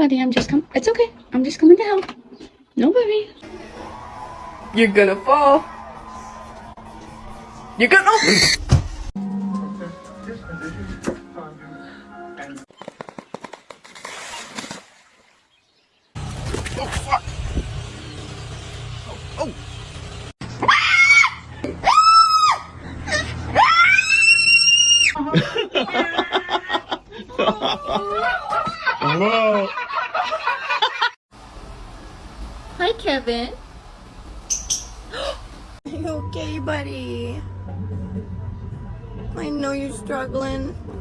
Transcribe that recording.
buddy. It's okay. I'm just coming to help. No worry. You're gonna fall. You're gonna. Hi, Kevin. Are you okay, buddy? I know you're struggling.